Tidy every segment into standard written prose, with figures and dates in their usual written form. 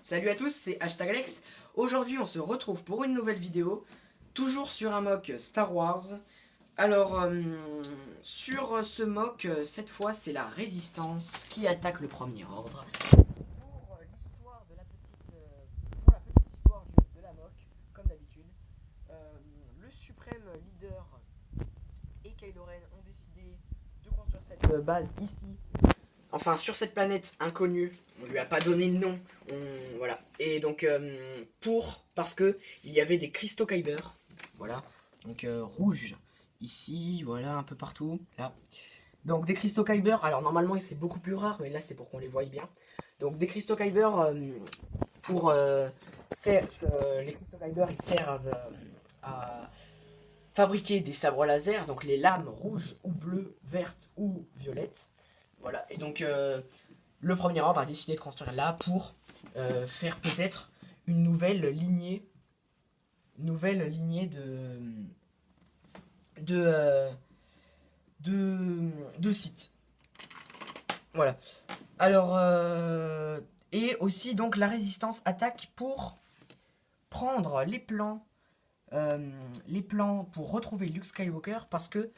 Salut à tous, c'est #Alex. Aujourd'hui, on se retrouve pour une nouvelle vidéo, toujours sur un mock Star Wars. Alors, sur ce mock, cette fois, c'est la Résistance qui attaque le Premier Ordre. Pour l'histoire de la petite, pour la petite histoire de la mock, comme d'habitude, le suprême leader et Kylo Ren ont décidé de construire cette base ici. Enfin, sur cette planète inconnue, on lui a pas donné de nom. Voilà. Et donc, parce que il y avait des cristaux Kyber. Voilà. Donc, rouge ici, voilà, un peu partout. Là. Donc, des cristaux Kyber. Alors, normalement, c'est beaucoup plus rare, mais là, c'est pour qu'on les voie bien. Donc, des cristaux Kyber pour. Les cristaux Kyber, ils servent à fabriquer des sabres laser. Donc, les lames rouges ou bleues, vertes ou violettes. Voilà, et donc le Premier Ordre a décidé de construire là pour faire peut-être une nouvelle lignée de, euh, de sites. Voilà. Alors, et aussi donc la Résistance attaque pour prendre les plans pour retrouver Luke Skywalker, parce que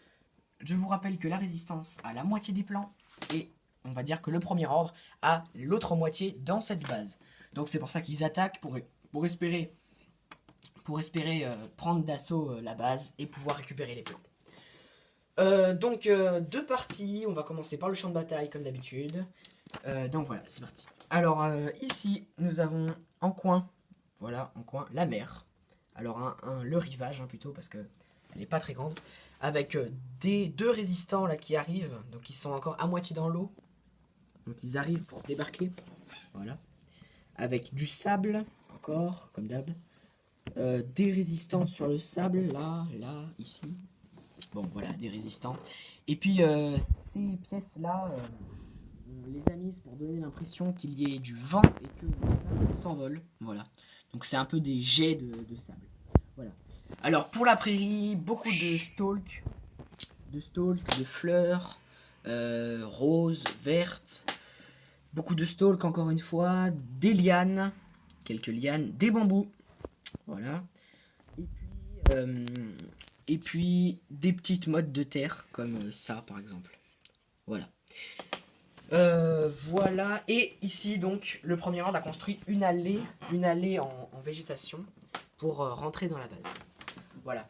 je vous rappelle que la Résistance a la moitié des plans et on va dire que le Premier Ordre a l'autre moitié dans cette base. Donc c'est pour ça qu'ils attaquent pour espérer prendre d'assaut la base et pouvoir récupérer les plans. Donc deux parties, on va commencer par le champ de bataille comme d'habitude. Donc voilà, c'est parti. Alors ici nous avons en coin, voilà, en coin, la mer. Alors le rivage plutôt, parce que elle n'est pas très grande, avec deux résistants là qui arrivent, donc ils sont encore à moitié dans l'eau, donc ils arrivent pour débarquer, voilà, avec du sable encore comme d'hab, des résistants sur le sable là, ici, bon voilà, des résistants, et puis ces pièces là, on les a mises pour donner l'impression qu'il y ait du vent et que le sable s'envole, voilà, donc c'est un peu des jets de sable, voilà. Alors pour la prairie, beaucoup de fleurs, roses, vertes, beaucoup de stalks encore une fois, des lianes, quelques lianes, des bambous, voilà. Et puis des petites mottes de terre comme ça par exemple, voilà. Voilà, et ici donc le Premier Ordre a construit une allée en végétation pour rentrer dans la base. Voilà.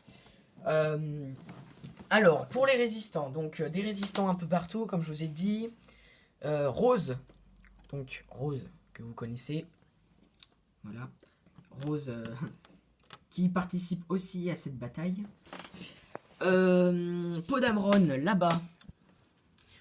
Alors, pour les résistants, donc des résistants un peu partout, comme je vous ai dit. Rose, donc Rose, que vous connaissez. Voilà. Rose, qui participe aussi à cette bataille. Podamron, là-bas.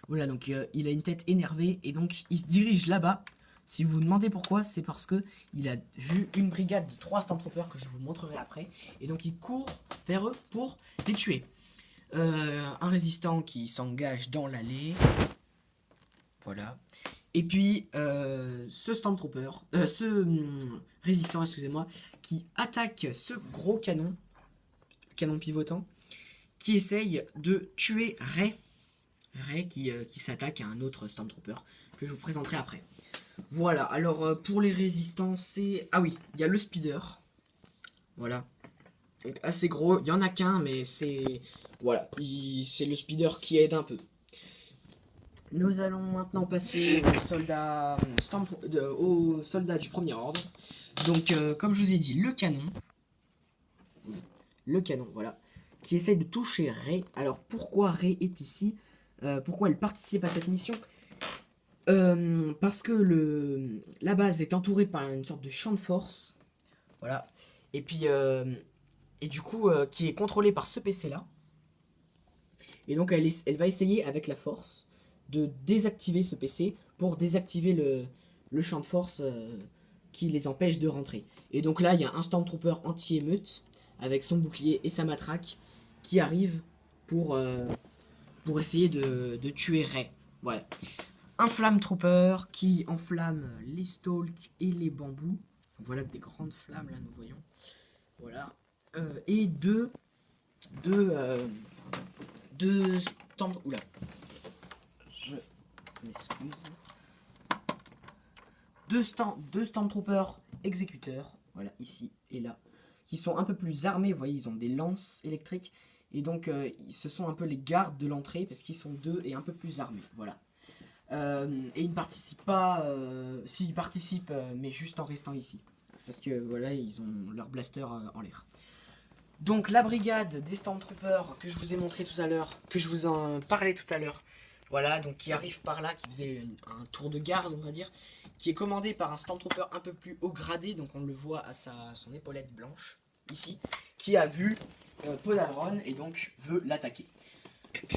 Voilà, donc il a une tête énervée, et donc il se dirige là-bas. Si vous vous demandez pourquoi, c'est parce que il a vu une brigade de 3 Stormtroopers que je vous montrerai après. Et donc il court vers eux pour les tuer. Un résistant qui s'engage dans l'allée. Voilà. Et puis, ce Stormtrooper, résistant, excusez-moi, qui attaque ce gros canon pivotant, qui essaye de tuer Rey. Rey qui s'attaque à un autre Stormtrooper que je vous présenterai après. Voilà, alors pour les résistants, c'est... Ah oui, il y a le Speeder. Voilà. Donc assez gros, il y en a qu'un, mais c'est... Voilà, c'est le Speeder qui aide un peu. Nous allons maintenant passer aux soldats du Premier Ordre. Donc, comme je vous ai dit, le canon, voilà, qui essaye de toucher Rey. Alors, pourquoi Rey est ici? Pourquoi elle participe à cette mission? Parce que la base est entourée par une sorte de champ de force, voilà, et puis, et du coup, qui est contrôlé par ce PC là. Et donc, elle va essayer avec la force de désactiver ce PC pour désactiver le champ de force qui les empêche de rentrer. Et donc là, il y a un Stormtrooper anti-émeute avec son bouclier et sa matraque qui arrive pour essayer de tuer Rey. Voilà. Un Flamme Trooper qui enflamme les stalks et les bambous. Donc voilà des grandes flammes là, nous voyons. Voilà. Et deux Storm... Oula. Je m'excuse. Deux Stormtroopers exécuteurs, voilà, ici et là, qui sont un peu plus armés. Vous voyez, ils ont des lances électriques. Et donc, ce sont un peu les gardes de l'entrée, parce qu'ils sont 2 et un peu plus armés, voilà. Et ils ne participent pas, si ils participent, mais juste en restant ici. Parce que, voilà, ils ont leur blaster en l'air. Donc la brigade des Stormtroopers que je vous ai montré tout à l'heure, que je vous en parlais tout à l'heure, voilà, donc qui arrive par là, qui faisait un tour de garde, on va dire, qui est commandé par un Stormtrooper un peu plus haut gradé, donc on le voit à son épaulette blanche, ici, qui a vu Podavron et donc veut l'attaquer.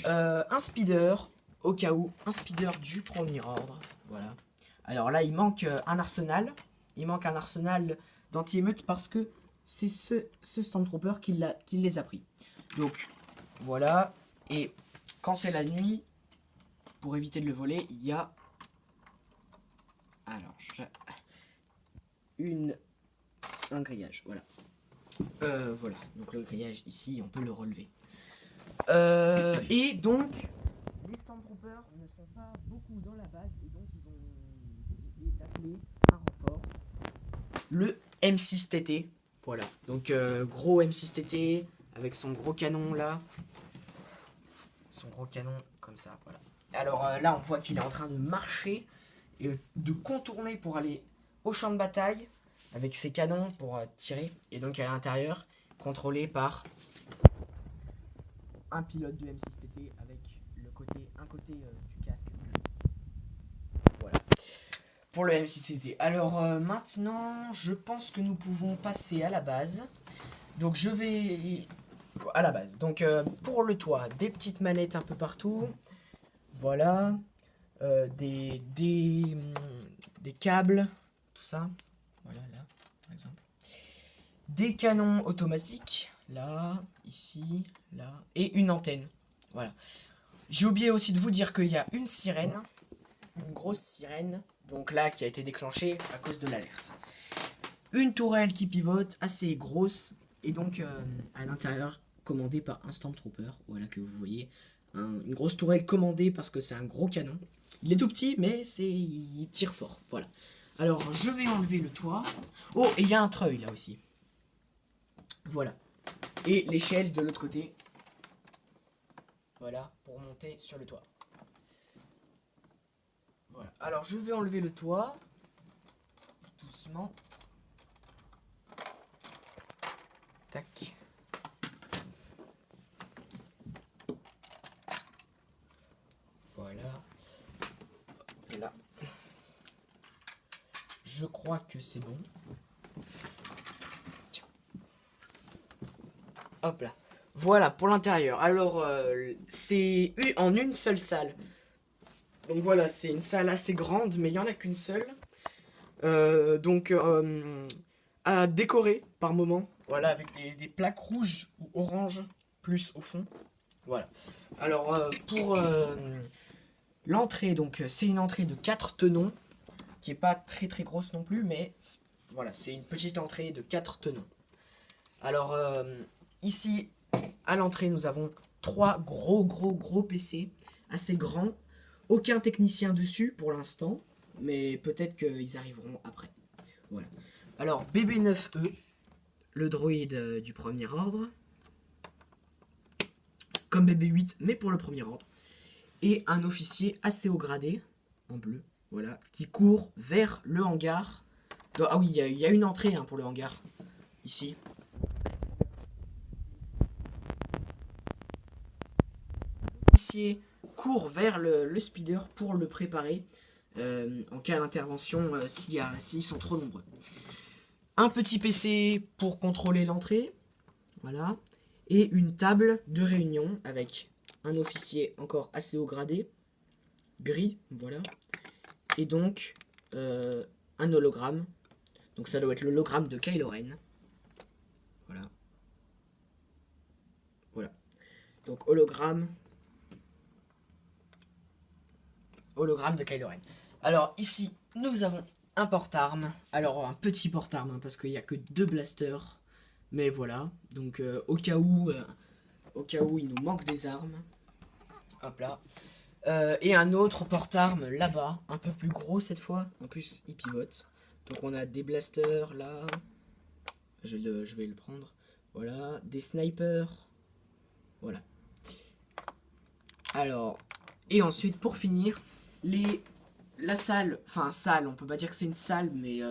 Un speeder, au cas où, un speeder du premier ordre, voilà. Alors là, il manque un arsenal, d'anti-émeute parce que c'est ce Stormtrooper qui les a pris. Donc, voilà. Et quand c'est la nuit, pour éviter de le voler, il y a... Alors, un grillage, voilà. Voilà, donc le grillage ici, on peut le relever. Et donc, les Stormtroopers ne sont pas beaucoup dans la base, et donc ils ont décidé d'appeler un renfort. Le M6TT. Voilà, donc gros M6TT avec son gros canon là. Son gros canon comme ça, voilà. Alors là, on voit qu'il est en train de marcher et de contourner pour aller au champ de bataille avec ses canons pour tirer. Et donc à l'intérieur, contrôlé par un pilote du M6TT avec un côté du casque. Voilà. Pour le M6TT. Alors maintenant, je pense que nous pouvons passer à la base. Donc je vais à la base. Donc pour le toit, des petites manettes un peu partout. Voilà. Des câbles. Tout ça. Voilà, là, par exemple. Des canons automatiques. Là, ici, là. Et une antenne. Voilà. J'ai oublié aussi de vous dire qu'il y a une sirène. Une grosse sirène. Donc là, qui a été déclenchée à cause de l'alerte. Une tourelle qui pivote, assez grosse. Et donc, à l'intérieur, commandée par un Stormtrooper. Voilà que vous voyez. Une grosse tourelle commandée parce que c'est un gros canon. Il est tout petit, mais il tire fort. Voilà. Alors, je vais enlever le toit. Oh, et il y a un treuil là aussi. Voilà. Et l'échelle de l'autre côté. Voilà, pour monter sur le toit. Voilà. Alors, je vais enlever le toit. Doucement. Tac. Voilà. Là. Je crois que c'est bon. Tiens. Hop là. Voilà pour l'intérieur. Alors, c'est en une seule salle. Donc voilà, c'est une salle assez grande, mais il n'y en a qu'une seule. Donc, à décorer par moment. Voilà, avec des plaques rouges ou oranges plus au fond. Voilà. Alors, pour l'entrée, donc c'est une entrée de 4 tenons, qui est pas très très grosse non plus, mais voilà, c'est une petite entrée de 4 tenons. Alors, ici, à l'entrée, nous avons 3 gros PC, assez grands. Aucun technicien dessus pour l'instant, mais peut-être qu'ils arriveront après. Voilà. Alors, BB9E, le droïde du premier ordre, comme BB8, mais pour le premier ordre, et un officier assez haut gradé, en bleu, voilà, qui court vers le hangar. Ah oui, il y a une entrée pour le hangar, ici. L'officier court vers le speeder pour le préparer en cas d'intervention s'ils sont trop nombreux. Un petit PC pour contrôler l'entrée, voilà, et une table de réunion avec un officier encore assez haut gradé, gris, voilà, et donc un hologramme. Donc ça doit être l'hologramme de Kylo Ren. Voilà. Voilà. Donc hologramme de Kylo Ren. Alors ici, nous avons un porte-armes. Alors un petit porte-armes, parce qu'il n'y a que 2 blasters. Mais voilà. Donc au cas où il nous manque des armes. Hop là. Et un autre porte-armes là-bas, un peu plus gros cette fois. En plus, il pivote. Donc on a des blasters là. Je vais le prendre. Voilà, des snipers. Voilà. Alors, et ensuite pour finir, la salle, enfin salle, on peut pas dire que c'est une salle, mais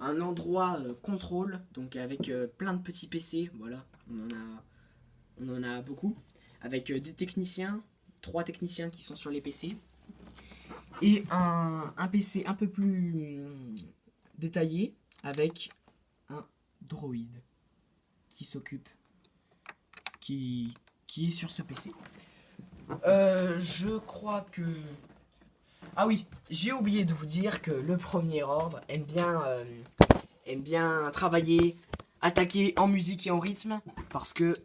un endroit contrôle, donc avec plein de petits PC, voilà, on en a beaucoup, avec des techniciens, 3 techniciens qui sont sur les PC, et un PC un peu plus détaillé, avec un droïde qui s'occupe, qui est sur ce PC. Je crois que... Ah oui, j'ai oublié de vous dire que le Premier Ordre aime bien travailler, attaquer en musique et en rythme, parce que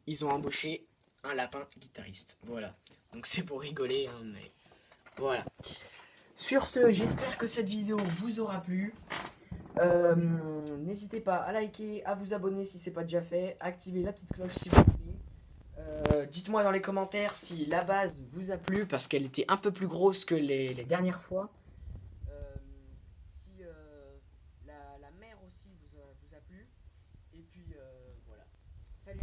ils ont embauché un lapin guitariste. Voilà. Donc c'est pour rigoler, hein, mais voilà. Sur ce, j'espère que cette vidéo vous aura plu. N'hésitez pas à liker, à vous abonner si c'est pas déjà fait, activer la petite cloche si vous voulez. Dites-moi dans les commentaires si la base vous a plu parce qu'elle était un peu plus grosse que les dernières fois. Si la mer aussi vous a plu. Et puis voilà. Salut.